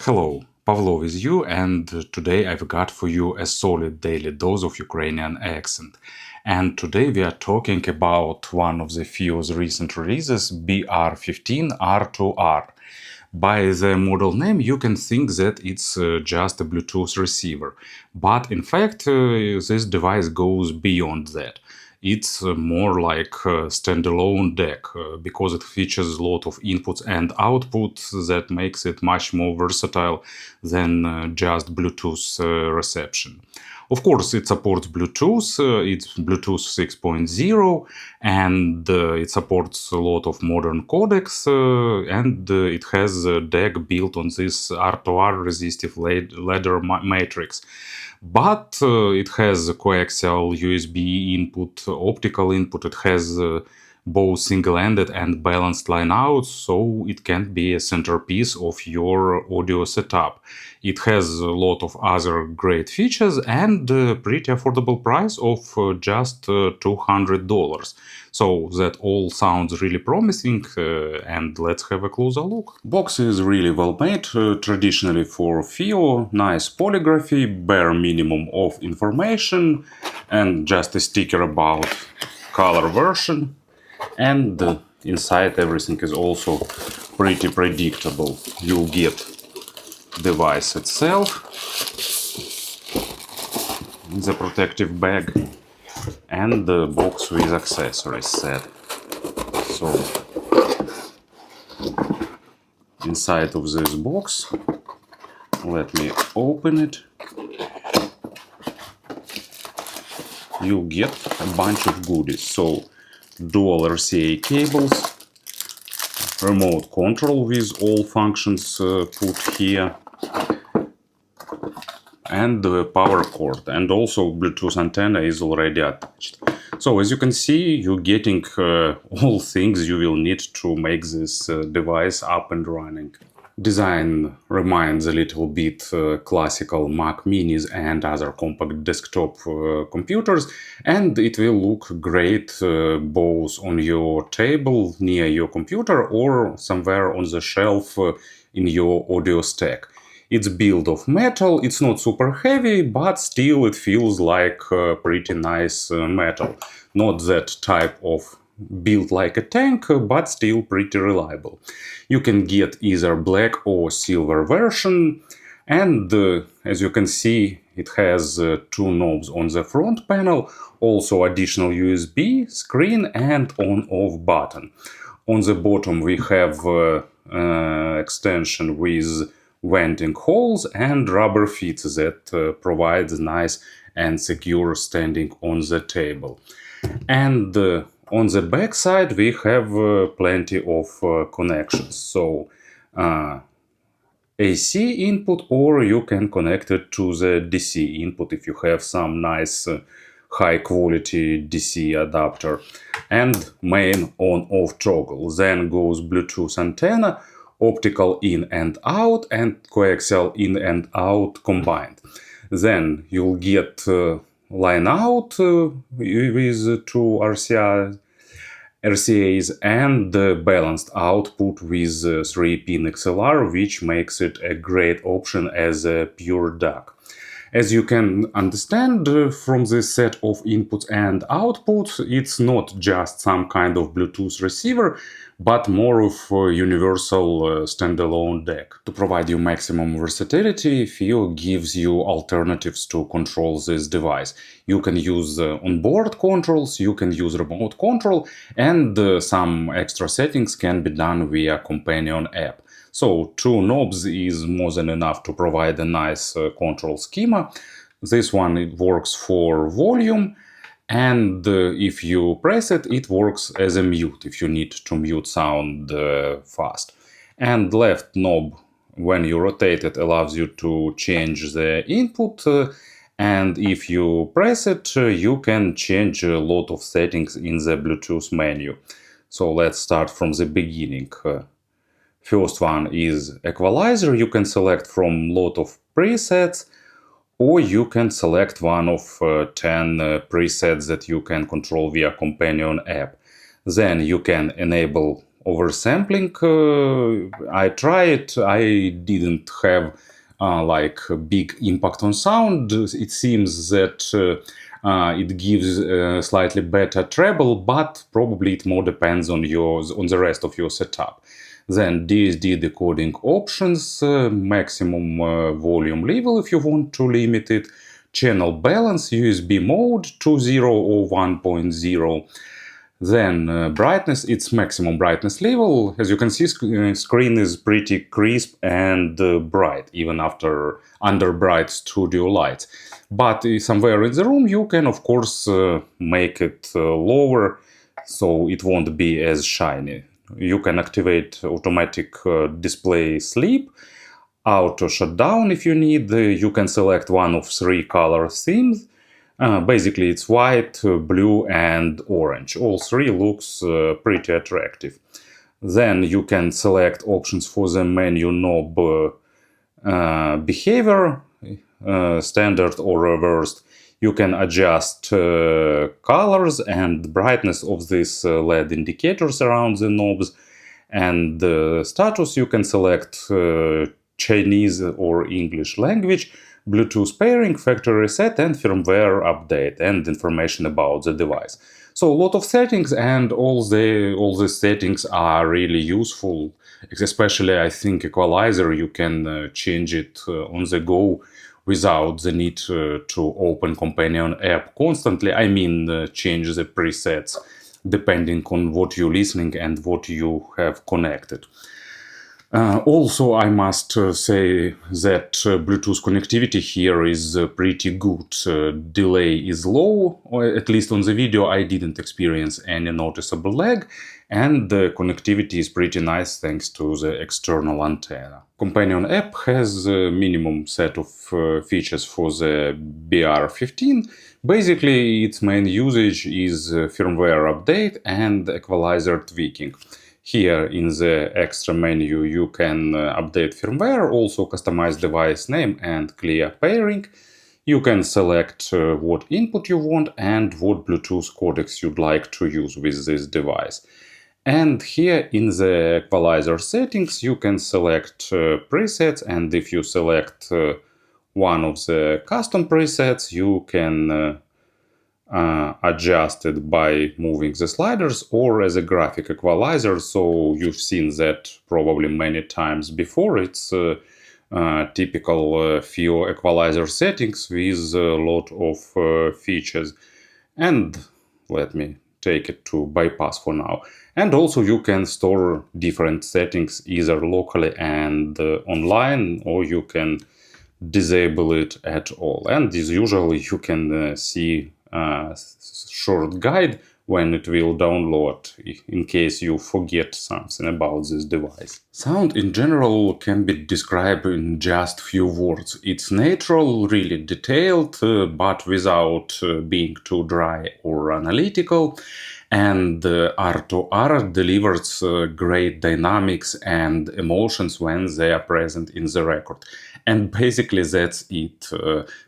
Hello, Pavlo with you, and today I've got for you a solid daily dose of Ukrainian accent. And today we are talking about one of the FiiO's recent releases, BR15 R2R. By the model name, you can think that it's just a Bluetooth receiver, but in fact, this device goes beyond that. It's more like a standalone DAC because it features a lot of inputs and outputs that makes it much more versatile than just Bluetooth reception. Of course, it supports Bluetooth, it's Bluetooth 6.0, and it supports a lot of modern codecs, and it has a DAC built on this R2R resistive ladder matrix. But it has a coaxial USB input, optical input, it has both single-ended and balanced line outs, so it can be a centerpiece of your audio setup. It has a lot of other great features and a pretty affordable price of just $200. So that all sounds really promising, and let's have a closer look. Box is really well made, traditionally for FiiO, nice polygraphy, bare minimum of information, and just a sticker about color version. And inside everything is also pretty predictable. You'll get device itself, the protective bag, and the box with accessories set. So inside of this box, let me open it. You get a bunch of goodies. So dual RCA cables, remote control with all functions put here, and the power cord, and also Bluetooth antenna is already attached. So as you can see, you're getting all things you will need to make this device up and running. Design reminds a little bit classical Mac Minis and other compact desktop computers, and it will look great both on your table near your computer or somewhere on the shelf in your audio stack. It's built of metal, it's not super heavy, but still it feels like pretty nice metal. Not that type of built like a tank, but still pretty reliable. You can get either black or silver version, and as you can see, it has two knobs on the front panel, also additional USB, screen, and on-off button. On the bottom we have extension with venting holes and rubber feet that provides nice and secure standing on the table. And on the back side we have plenty of connections. So AC input, or you can connect it to the DC input if you have some nice high quality DC adapter, and main on-off toggle. Then goes Bluetooth antenna, optical in and out, and coaxial in and out combined. Then you'll get line out with two RCAs and balanced output with 3-pin XLR, which makes it a great option as a pure DAC. As you can understand from this set of inputs and outputs, it's not just some kind of Bluetooth receiver, but more of a universal standalone DAC. To provide you maximum versatility, FiiO gives you alternatives to control this device. You can use onboard controls, you can use remote control, and some extra settings can be done via companion app. So two knobs is more than enough to provide a nice control schema. This one, it works for volume, and if you press it, it works as a mute if you need to mute sound fast. And left knob, when you rotate it, allows you to change the input, and if you press it, you can change a lot of settings in the Bluetooth menu. So let's start from the beginning. First one is equalizer. You can select from lot of presets, or you can select one of 10 presets that you can control via companion app. Then you can enable oversampling. I tried. I didn't have like a big impact on sound. It seems that it gives slightly better treble, but probably it more depends on the rest of your setup. Then DSD decoding options, maximum volume level if you want to limit it, channel balance, USB mode 2.0 or 1.0. Then brightness, its maximum brightness level. As you can see, screen is pretty crisp and bright, even under bright studio lights. But somewhere in the room, you can, of course, make it lower, so it won't be as shiny. You can activate automatic display sleep, auto shutdown if you need. You can select one of 3 color themes. Basically, it's white, blue, and orange. All 3 looks pretty attractive. Then you can select options for the menu knob behavior, standard or reversed. You can adjust colors and brightness of these LED indicators around the knobs. And status, you can select Chinese or English language, Bluetooth pairing, factory reset, and firmware update, and information about the device. So a lot of settings, and all the settings are really useful. Especially, I think, equalizer, you can change it on the go without the need to open companion app constantly. I mean, change the presets depending on what you're listening and what you have connected. Also, I must say that Bluetooth connectivity here is pretty good. Delay is low, or at least on the video I didn't experience any noticeable lag, and the connectivity is pretty nice thanks to the external antenna. Companion app has a minimum set of features for the BR15. Basically, its main usage is firmware update and equalizer tweaking. Here in the extra menu you can update firmware, also customize device name and clear pairing. You can select what input you want and what Bluetooth codecs you'd like to use with this device. And here in the equalizer settings you can select presets, and if you select one of the custom presets, you can adjusted by moving the sliders or as a graphic equalizer. So you've seen that probably many times before. It's typical FiiO equalizer settings with a lot of features. And let me take it to bypass for now. And also you can store different settings either locally and online, or you can disable it at all. And as usually you can see a short guide when it will download, in case you forget something about this device. Sound in general can be described in just few words. It's natural, really detailed, but without being too dry or analytical. And R2R delivers great dynamics and emotions when they are present in the record. And basically that's it.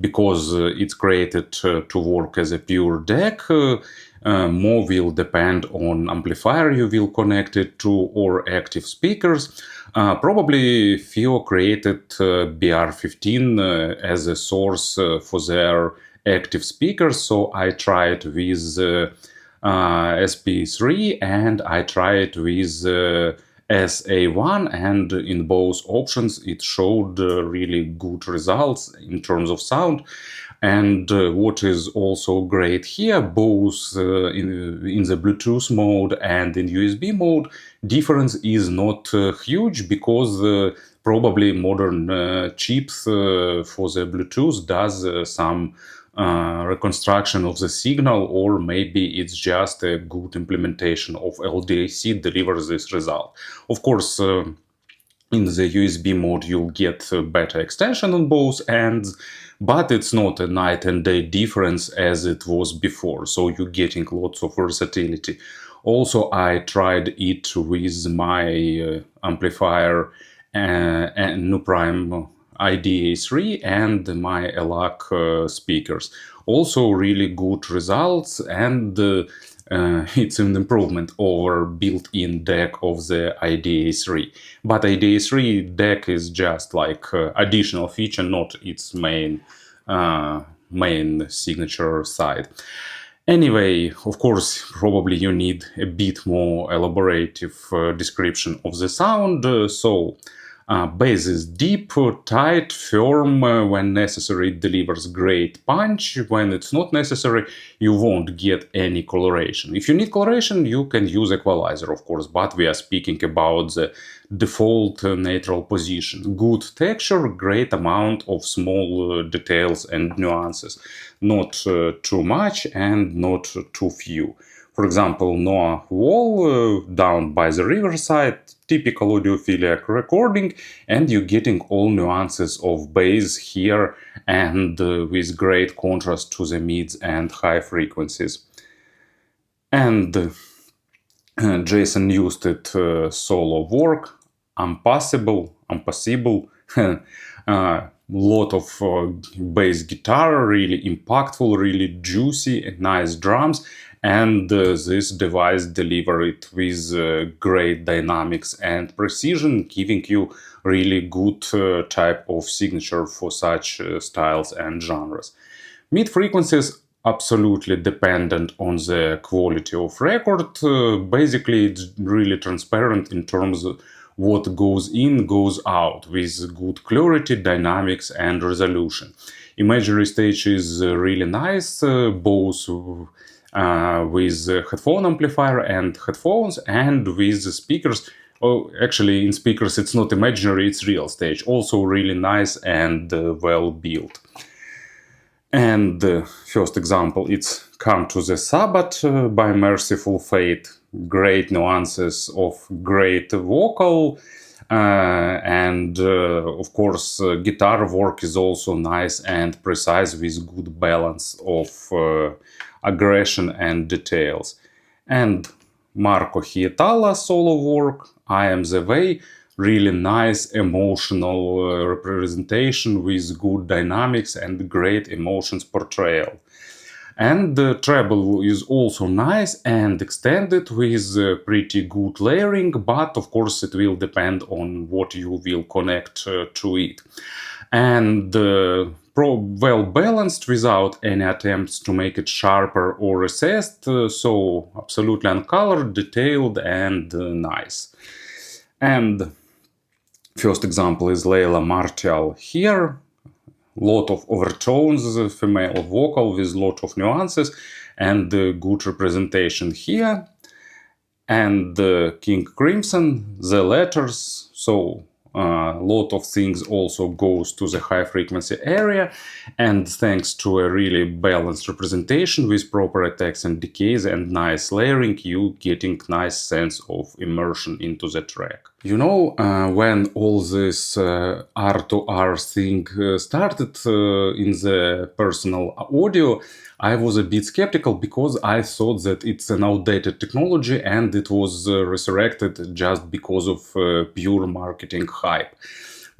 Because it's created to work as a pure DAC, more will depend on amplifier you will connect it to or active speakers. Probably FiiO created BR15 as a source for their active speakers, so I tried with SP3 and I tried with SA1, and in both options it showed really good results in terms of sound. And what is also great here, both in the Bluetooth mode and in USB mode, difference is not huge, because probably modern chips for the Bluetooth does some reconstruction of the signal, or maybe it's just a good implementation of LDAC delivers this result. Of course, in the USB mode you'll get better extension on both ends, but it's not a night and day difference as it was before, so you're getting lots of versatility. Also, I tried it with my amplifier and Nu Prime IDA3 and my ELAC speakers. Also really good results, and it's an improvement over built-in DAC of the IDA3. But IDA3 DAC is just like additional feature, not its main signature side. Anyway, of course, probably you need a bit more elaborative description of the sound. Bass is deep, tight, firm. When necessary, it delivers great punch. When it's not necessary, you won't get any coloration. If you need coloration, you can use equalizer, of course, but we are speaking about the default natural position. Good texture, great amount of small details and nuances. Not too much and not too few. For example, Noah Wall down by the Riverside, typical audiophilic recording, and you're getting all nuances of bass here and with great contrast to the mids and high frequencies. And Jason Newsted solo work, Ampossible, lot of bass guitar, really impactful, really juicy and nice drums, and this device delivered with great dynamics and precision, giving you really good type of signature for such styles and genres. Mid frequencies absolutely dependent on the quality of record. Basically, it's really transparent in terms of what goes in, goes out, with good clarity, dynamics, and resolution. Imagery stage is really nice, both with headphone amplifier and headphones, and with speakers. Oh, actually, in speakers, it's not imaginary, it's real stage. Also really nice and well built. And first example, it's Come to the Sabbath by Mercyful Fate. Great nuances of great vocal, and of course guitar work is also nice and precise with good balance of aggression and details. And Marko Hietala solo work, I Am the Way, really nice emotional representation with good dynamics and great emotions portrayal. And the treble is also nice and extended with pretty good layering, but of course it will depend on what you will connect to it. And well balanced without any attempts to make it sharper or recessed, so absolutely uncolored, detailed, and nice. And first example is Layla Martial here. Lot of overtones, female vocal with lot of nuances, and good representation here. And King Crimson, the letters, so a lot of things also goes to the high frequency area, and thanks to a really balanced representation with proper attacks and decays and nice layering, you getting nice sense of immersion into the track. You know, when all this R2R thing started in the personal audio, I was a bit skeptical because I thought that it's an outdated technology and it was resurrected just because of pure marketing hype.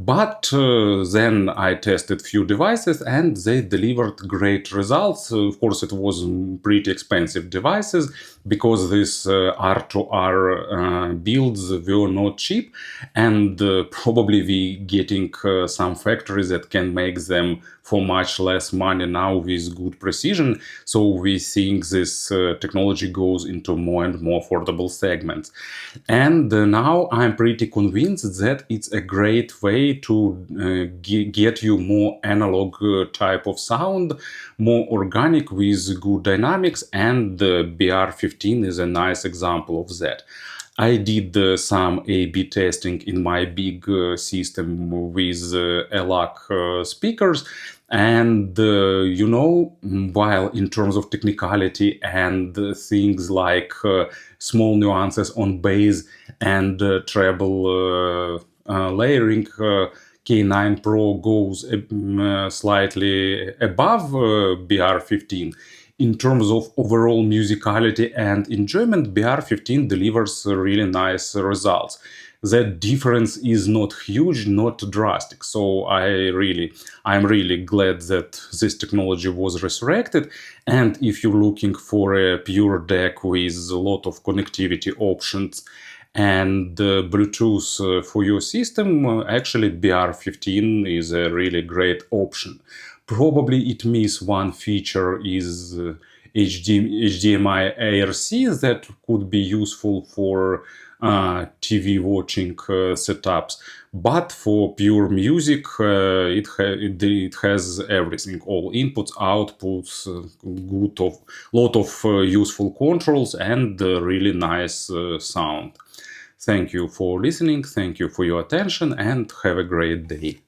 But then I tested few devices and they delivered great results. Of course, it was pretty expensive devices because these R2R builds were not cheap, and probably we getting some factories that can make them for much less money now with good precision. So we think this technology goes into more and more affordable segments. And now I'm pretty convinced that it's a great way to get you more analog type of sound, more organic with good dynamics, and the BR15 is a nice example of that. I did some A/B testing in my big system with LAC speakers, and you know, while in terms of technicality and things like small nuances on bass and treble layering, K9 Pro goes slightly above BR15. In terms of overall musicality and enjoyment, BR15 delivers really nice results. that difference is not huge, not drastic. So I'm really glad that this technology was resurrected. And if you're looking for a pure DAC with a lot of connectivity options and Bluetooth for your system, actually BR15 is a really great option. Probably it misses one feature is HDMI ARC that could be useful for TV watching setups, but for pure music it has everything, all inputs, outputs, lot of useful controls, and really nice sound. Thank you for listening, thank you for your attention, and have a great day.